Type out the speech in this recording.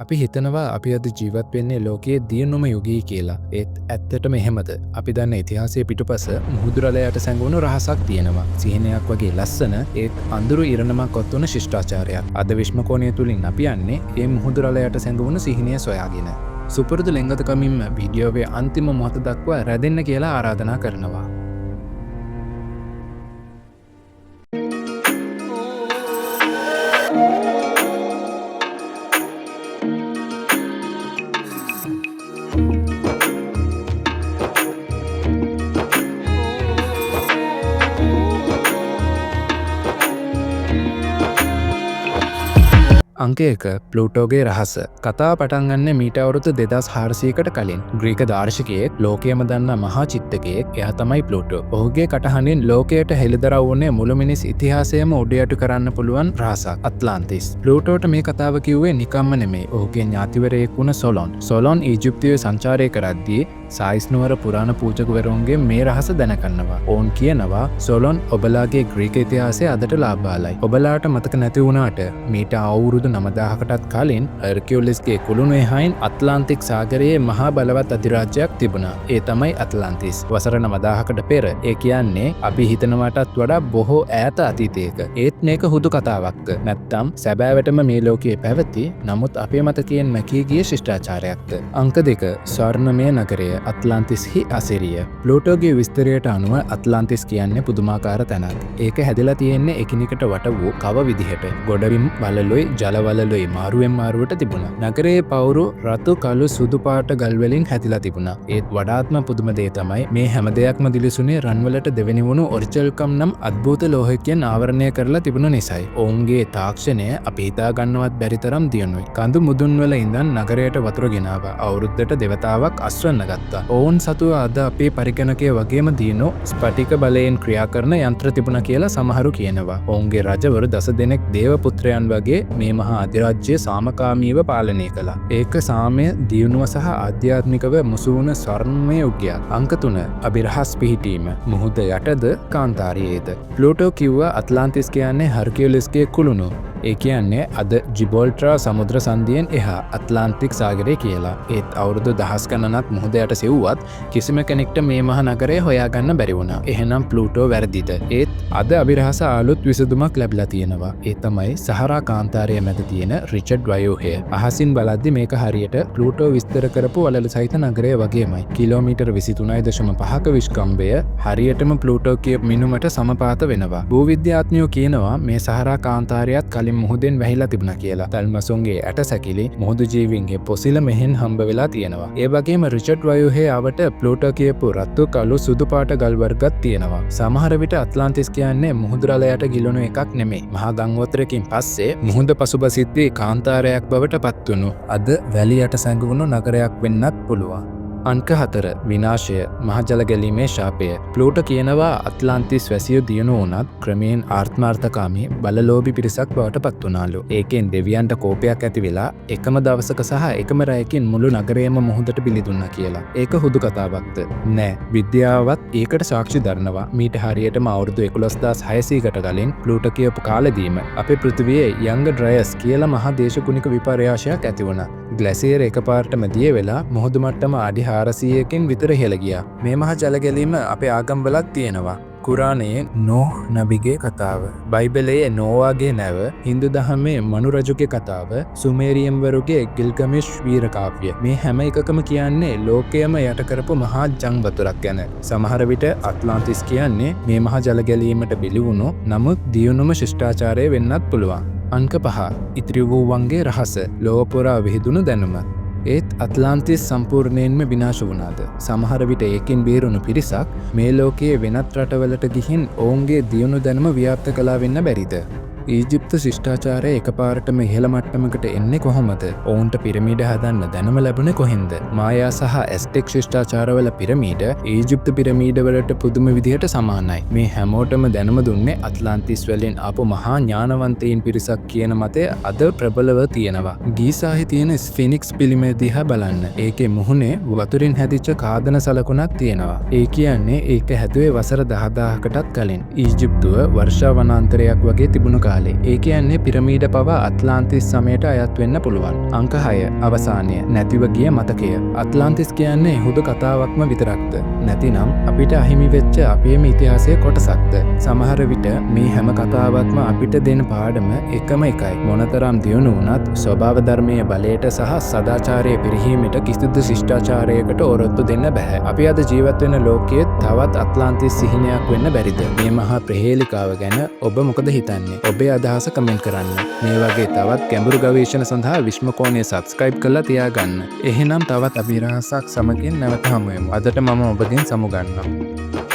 අපි හිතනවා අපි අද ජීවත් වෙන්නේ ලෝකයේ දියුණුම යුගී කියලා. ඒත් ඇත්තටම එහෙමද? අපි දන්න ඉතිහාසයේ පිටුපස මුහුදුරලයට සැඟවුණු රහසක් තියෙනවා. සිහිනයක් වගේ ලස්සන ඒත් අඳුරු ඉරණමක් ඔත්තුන ශිෂ්ටාචාරයක්. අද විශ්මකෝණය තුලින් අපි යන්නේ මේ මුහුදුරලයට සැඟවුණු සිහිනය සොයාගෙන. සුපුරුදු ලෙන්ගතකමින්ම වීඩියෝවේ අන්තිම මොහොත දක්වා රැඳෙන්න කියලා ආරාධනා කරනවා. අංක 1 ප්ලූටෝගේ රහස. කතාව පටන් ගන්න මීට අවුරුදු 2400කට කලින් ග්‍රීක දාර්ශනිකයෙක් ලෝකයම දන්නා මහා චිත්තකයෙක් එයා තමයි ප්ලූටෝ. ඔහුගේ කටහඬින් ලෝකයට හෙළිදරව් වුණේ මුළු මිනිස් ඉතිහාසයම උඩයටු කරන්න පුළුවන් රහසක් අට්ලාන්ටිස්. ප්ලූටෝට මේ කතාව කිව්වේ නිකම්ම නෙමෙයි. ඔහුගේ ඥාතිවරයෙක් වුණ සොලොන්. සොලොන් ඊජිප්තුවේ සංචාරය කරද්දී සායිස් නුවර පුරාණ පූජකවරුන්ගේ මේ රහස දැනගන්නවා. ඔවුන් කියනවා සොලොන් ඔබලාගේ ග්‍රීක ඉතිහාසය අදට ලාභාලයි. ඔබලාට මතක නැති වුණාට මීට අවුරුදු 9000කටත් කලින් හර්කියුලිස්ගේ කුළුණු එහයින් අට්ලාන්ටික් සාගරයේ මහා බලවත් අධිරාජ්‍යයක් තිබුණා. ඒ තමයි අට්ලාන්ටිස්. වසර 9000කට පෙර. ඒ කියන්නේ අපි හිතනවටත් වඩා බොහෝ ඈත අතීතයක. ඒත් මේක හුදු කතාවක්ද? නැත්නම් සැබෑවටම මේ ලෝකයේ පැවති නමුත් අපේ මතකයෙන් මැකී ගිය ශිෂ්ටාචාරයක්ද? අංක 2 ස්වර්ණමය නගරය අට්ලාන්ටිස්හි අසිරිය. ප්ලූටෝගේ විස්තරයට අනුව අට්ලාන්ටිස් කියන්නේ පුදුමාකාර තැනක්. ඒක හැදලා තියෙන්නේ එකිනෙකට වට වූ කව විදිහට. ගොඩබිම් වලලොයි ජලවලලොයි මාරුවෙන් මාරුවට තිබුණා. නගරයේ පවුරු රතු කළු සුදු පාට ගල් වලින් හැදිලා තිබුණා. ඒත් වඩාත්ම පුදුම දේ තමයි මේ හැම දෙයක්ම දිලිසුනේ රන්වලට දෙවෙනි වුණු ඔරිජිනල්කම් නම් අద్භූත ලෝහයකින් ආවරණය කරලා තිබුණ නිසායි. ඔවුන්ගේ තාක්ෂණය අපි හිතා ගන්නවත් බැරි තරම් දියුණුයි. කඳු මුදුන් වල ඉඳන් නගරයට වතුර ගෙනාවා. අවුරුද්දට දෙවතාවක් අස්වැන්න ගත්තා. ඔවුන් සතුව අද අපේ පරිගණකය වගේම දියුණු ස්පටික බලයෙන් ක්‍රියා කරන යන්ත්‍ර තිබුණා කියලා සමහරු කියනවා. ඔවුන්ගේ රජවරු 10 දෙනෙක් දේව පුත්‍රයන් වගේ මේ මහා අධිරාජ්‍යය සාමකාමීව පාලනය කළා. ඒක සාමය, දියුණුව සහ ආධ්‍යාත්මිකව මුසු වුණ ස්වර්ණමය යුගයක්. අංක 3 අභිරහස් පිහිටීම. මුහුද යටද කාන්තාරයේද. ප්ලූටෝ කිව්වා අට්ලාන්ටිස් කියන්නේ හර්කියුලිස්ගේ කුළුණු. ඒ කියන්නේ අද ජිබ්‍රාල්ටර් සමුද්‍ර සන්ධියෙන් එහා අට්ලාන්ටික් සාගරය කියලා. ඒත් අවුරුදු දහස් ගණනක් මුහුද යට සෙව්වත් කිසිම කෙනෙක්ට මේ මහා නගරය හොයාගන්න බැරි වුණා. එහෙනම් ප්ලූටෝ වැරදිද? ඒත් අද අභිරහස අලුත් විසඳුමක් ලැබිලා තියෙනවා. ඒ තමයි සහරා කාන්තාරය මැද තියෙන රිචඩ් වයෝහය. අහසින් බලද්දි මේක හරියට ප්ලූටෝ විස්තර කරපු වලල සහිත නගරය වගේමයි. කිලෝමීටර් 23.5ක විශ්කම්භය හරියටම ප්ලූටෝ කියපු මිනුමට සමපාත වෙනවා. භූවිද්‍යාඥයෝ කියනවා මේ සහරා කාන්තාරයත් කලින් මුහුදෙන් වැහිලා තිබුණා කියලා. තල්මසොන්ගේ ඇටසැකිලි මුහුදු ජීවීන්ගේ පොසිල මෙහෙන් හම්බ වෙලා තියෙනවා. ඒ වගේම රිචඩ් වයෝහේ ආවට ප්ලූටෝ කියපු රතු කළු සුදු පාට ගල් වර්ගත් තියෙනවා. සමහර විට අට්ලාන්ටිස් කියන්නේ මුහුදු රළයට ගිලුණු එකක් නෙමෙයි. මහා ගංගෝත්‍රයකින් පස්සේ මුහුද පසුබසිද්දී කාන්තාරයක් බවට පත්වුණු අද වැලි යට සැඟවුණු නගරයක් වෙන්නත් පුළුවන්. අංක 4 විනාශය මහජල ගැලීමේ ශාපය. ප්ලූටෝ කියනවා අට්ලාන්ටිස් වැසියෝ දියුණු වුණත් ක්‍රමයෙන් ආත්මාර්ථකාමී බලලෝභී පිරිසක් බවට පත් වුණාලු. ඒකෙන් දෙවියන්ට කෝපයක් ඇති වෙලා එකම දවසක සහ එකම රැයකින් මුළු නගරයම මුහුදට බිලි දුන්නා. ඒක හුදු කතාවක්ද? නෑ. විද්‍යාවත් ඒකට සාක්ෂි දරනවා. මීට හරියටම අවුරුදු 11600කට කලින් ප්ලූටෝ කියපු කාලෙදීම අපේ පෘථිවියේ යංග ඩ්‍රයස් කියලා මහා දේශගුණික විපර්යාසයක් ඇති වුණා. ග්ලැසියර් එකපාරටම දිය වෙලා මුහුදු මට්ටම අඩි 400කින් විතර ඉහළ ගියා. මේ මහා ජල ගැලීම අපේ ආගම්වලත් තියෙනවා. කුරානයේ නෝහ් නබිගේ කතාව, බයිබලයේ නෝවාගේ නැව, හින්දු දහමේ මනු රජුගේ කතාව, සුමේරියන් වරුගේ ගිල්ගමෙෂ් වීර කාව්‍ය. මේ හැම එකකම කියන්නේ ලෝකයම යට කරපු මහා ජං වතුරක් ගැන. සමහර විට අට්ලාන්ටිස් කියන්නේ මේ මහා ජල ගැලීමට බිලි වුණු නමුත් දියුණුම ශිෂ්ටාචාරය වෙන්නත් පුළුවන්. අංක 5 ඉතිරි වූවන්ගේ රහස. ලෝක පුරා විහිදුණු දැනුම. ඒත් අට්ලාන්ටිස් සම්පූර්ණයෙන්ම විනාශ වුණාද? සමහර විට ඒකෙන් බේරුණු පිරිසක් මේ ලෝකයේ වෙනත් රටවලට ගිහින් ඔවුන්ගේ දියුණු දැනුම ව්‍යාප්ත කළා වෙන්න බැරිද? ඊජිප්තු ශිෂ්ටාචාරය එකපාරටම ඉහළ මට්ටමකට එන්නේ කොහොමද? ඔවුන්ට පිරමීඩ හදන්න දැනුම ලැබුණේ කොහෙන්ද? මායා සහ ඇස්ටෙක් ශිෂ්ටාචාරවල පිරමීඩ ඊජිප්තු පිරමීඩවලට පුදුම විදිහට සමානයි. මේ හැමෝටම දැනුම දුන්නේ අට්ලාන්ටිස් වලින් ආපු මහා ඥානවන්තයින් පිරිසක් කියන මතය අද ප්‍රබලව තියෙනවා. ගීසාහි තියෙන ස්ෆිනික්ස් පිළිම දිහා බලන්න. ඒකේ මුහුණේ වතුරින් හැදිච්ච කාදන සලකුණක් තියෙනවා. ඒ කියන්නේ ඒක හැදුවේ වසර 10000කටත් කලින්. ඊජිප්තුව වර්ෂා වනාන්තරයක් වගේ තිබුණු කාලේ කාලේ. ඒ කියන්නේ පිරමීඩ පවා අත්ලාන්තිස් සමයට අයත් වෙන්න පුළුවන්. අංක 6 අවසානය නැතිව ගිය මතකය. අත්ලාන්තිස් කියන්නේ හුදු කතාවක්ම විතරක්ද? නැතිනම් අපිට අහිමි වෙච්ච අපේම ඉතිහාසයේ කොටසක්ද? සමහර විට මේ හැම කතාවක්ම අපිට දෙන පාඩම එකම එකයි. මොනතරම් දියුණු වුණත් ස්වභාව ධර්මයේ බලයට සහ සදාචාරයේ පිරිහීමට කිසිදු ශිෂ්ටාචාරයකට ඔරොත්තු දෙන්න බෑ. අපි අද ජීවත් වෙන ලෝකයේ තවත් අත්ලාන්තිස් සිහිනයක් වෙන්න බැරිද? මේ මහා ප්‍රහේලිකාව ගැන ඔබ මොකද හිතන්නේ? ඔබේ අදහස කමෙන්ට් කරන්න. මේ වගේ තවත් ගැඹුරු ගවේෂණ සඳහා විශ්මකෝණය සබ්ස්ක්‍රයිබ් කරලා තියාගන්න. එහෙනම් තවත් අභිරහසක් සමගින් නැවත හමු වෙමු. අදට මම ඔබගෙන් සමුගන්නම්.